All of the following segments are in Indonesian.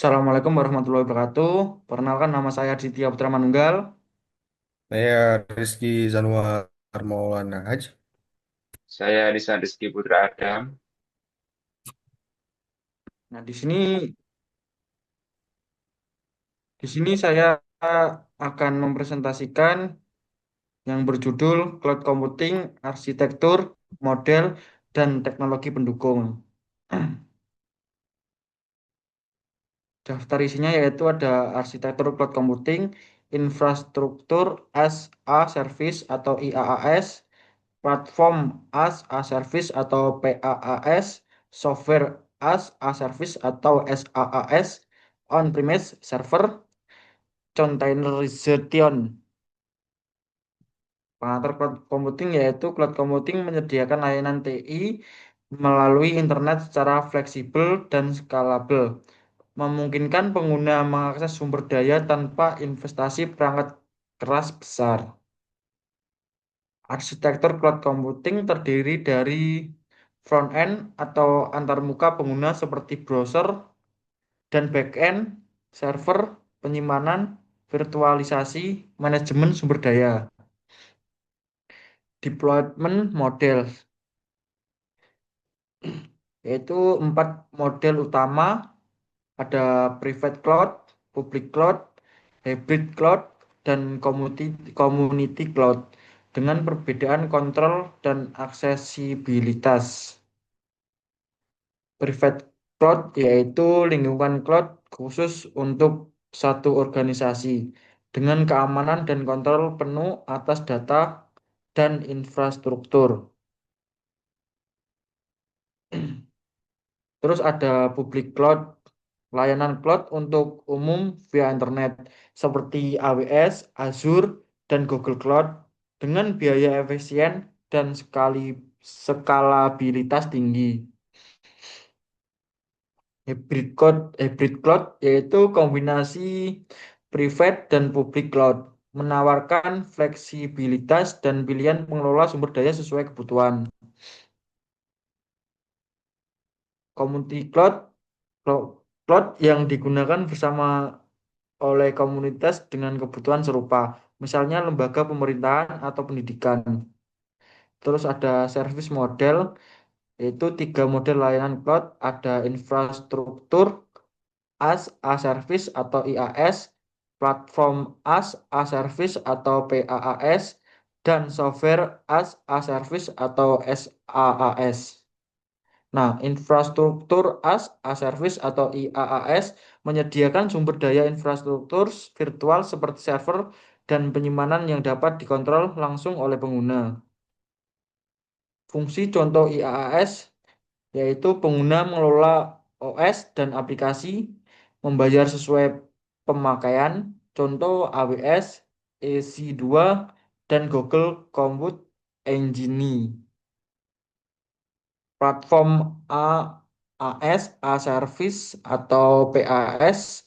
Assalamualaikum warahmatullahi wabarakatuh. Perkenalkan nama saya Aditya Putra Manunggal. Saya Rizky Zanuar Maulana Haj. Saya Lisa Rizky Putra Adam. Nah, di sini saya akan mempresentasikan yang berjudul Cloud Computing, Arsitektur, Model, dan Teknologi Pendukung. Daftar isinya yaitu ada arsitektur cloud computing, infrastruktur as a service atau IaaS, platform as a service atau PaaS, software as a service atau SaaS, on-premise server, containerization. Pengantar cloud computing yaitu cloud computing menyediakan layanan TI melalui internet secara fleksibel dan skalabel, memungkinkan pengguna mengakses sumber daya tanpa investasi perangkat keras besar. Arsitektur cloud computing terdiri dari front-end atau antarmuka pengguna seperti browser dan back-end, server, penyimpanan, virtualisasi, manajemen sumber daya. Deployment model yaitu empat model utama, ada private cloud, public cloud, hybrid cloud, dan community cloud dengan perbedaan kontrol dan aksesibilitas. Private cloud yaitu lingkungan cloud khusus untuk satu organisasi dengan keamanan dan kontrol penuh atas data dan infrastruktur. Terus ada public cloud, layanan cloud untuk umum via internet seperti AWS, Azure, dan Google Cloud dengan biaya efisien dan skalabilitas tinggi. Hybrid cloud yaitu kombinasi private dan public cloud, menawarkan fleksibilitas dan pilihan pengelola sumber daya sesuai kebutuhan. Community cloud, cloud yang digunakan bersama oleh komunitas dengan kebutuhan serupa, misalnya lembaga pemerintahan atau pendidikan. Terus ada service model, yaitu tiga model layanan cloud, ada infrastruktur as a service atau IaaS, platform as a service atau PaaS, dan software as a service atau SaaS. Nah, infrastruktur as a service atau IaaS menyediakan sumber daya infrastruktur virtual seperti server dan penyimpanan yang dapat dikontrol langsung oleh pengguna. Fungsi contoh IaaS yaitu pengguna mengelola OS dan aplikasi, membayar sesuai pemakaian, contoh AWS, EC2, dan Google Compute Engine. Platform AAS, A-Service atau PaaS,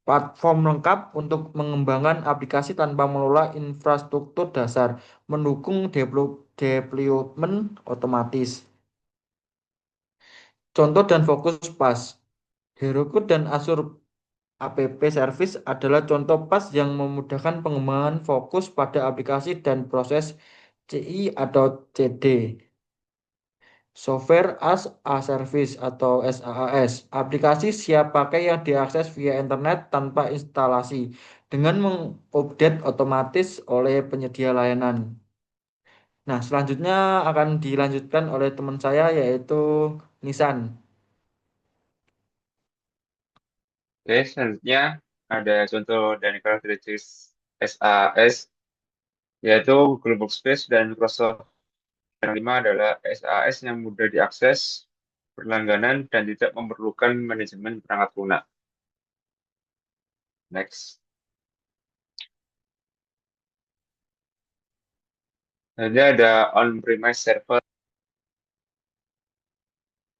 platform lengkap untuk mengembangkan aplikasi tanpa mengelola infrastruktur dasar, mendukung development otomatis. Contoh dan fokus PaaS. Heroku dan Azure App Service adalah contoh PaaS yang memudahkan pengembangan fokus pada aplikasi dan proses CI atau CD. Software as a Service atau SaaS, aplikasi siap pakai yang diakses via internet tanpa instalasi dengan mengupdate otomatis oleh penyedia layanan. Nah, selanjutnya akan dilanjutkan oleh teman saya yaitu Nisan. Oke, selanjutnya ada contoh dan karakteristik SAS, yaitu Google Workspace dan Microsoft. Yang kelima adalah SAS yang mudah diakses, berlangganan, dan tidak memerlukan manajemen perangkat lunak. Next. Selanjutnya ada on-premise server.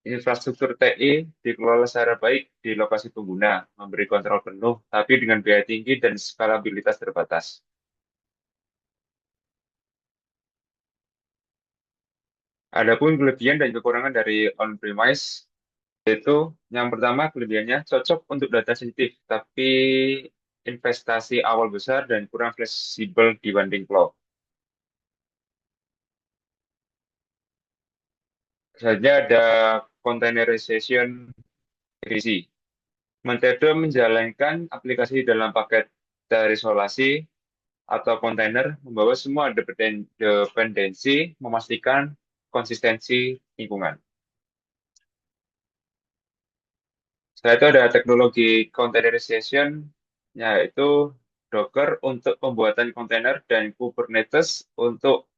Infrastruktur TI dikelola secara baik di lokasi pengguna, memberi kontrol penuh, tapi dengan biaya tinggi dan skalabilitas terbatas. Adapun kelebihan dan kekurangan dari on-premise, Itu yang pertama kelebihannya cocok untuk data sensitif, tapi investasi awal besar dan kurang fleksibel dibanding cloud. Saja ada containerization efisiensi. Metode menjalankan aplikasi dalam paket terisolasi atau kontainer membawa semua dependensi, memastikan konsistensi lingkungan. Setelah itu ada teknologi containerization, yaitu Docker untuk pembuatan kontainer dan Kubernetes untuk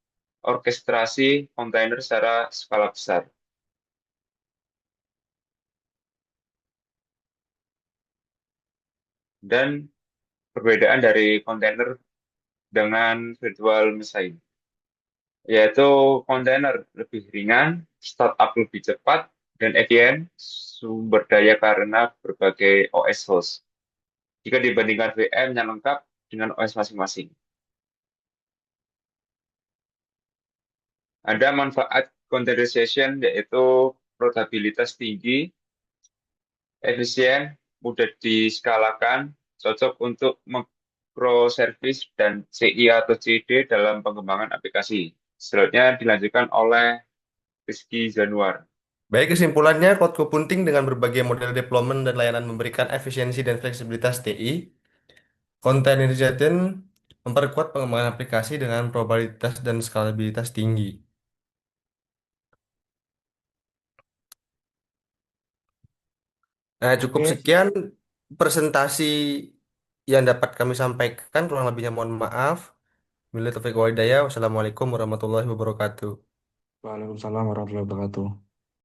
orkestrasi kontainer secara skala besar. Dan perbedaan dari kontainer dengan virtual machine, yaitu kontainer lebih ringan, startup lebih cepat, dan efisien sumber daya karena berbagai OS host. Jika dibandingkan VM yang lengkap dengan OS masing-masing. Ada manfaat containerization yaitu portabilitas tinggi, efisien, mudah diskalakan, cocok untuk microservice dan CI atau CD dalam pengembangan aplikasi. Selanjutnya dilanjutkan oleh Rizky Januar. Baik, kesimpulannya, cloud computing dengan berbagai model deployment dan layanan memberikan efisiensi dan fleksibilitas TI. Containerization memperkuat pengembangan aplikasi dengan probabilitas dan skalabilitas tinggi. Nah, cukup Oke, sekian presentasi yang dapat kami sampaikan. Kurang lebihnya mohon maaf. Wabillahi taufiq wal hidayah. Wassalamualaikum warahmatullahi wabarakatuh. Waalaikumsalam warahmatullahi wabarakatuh.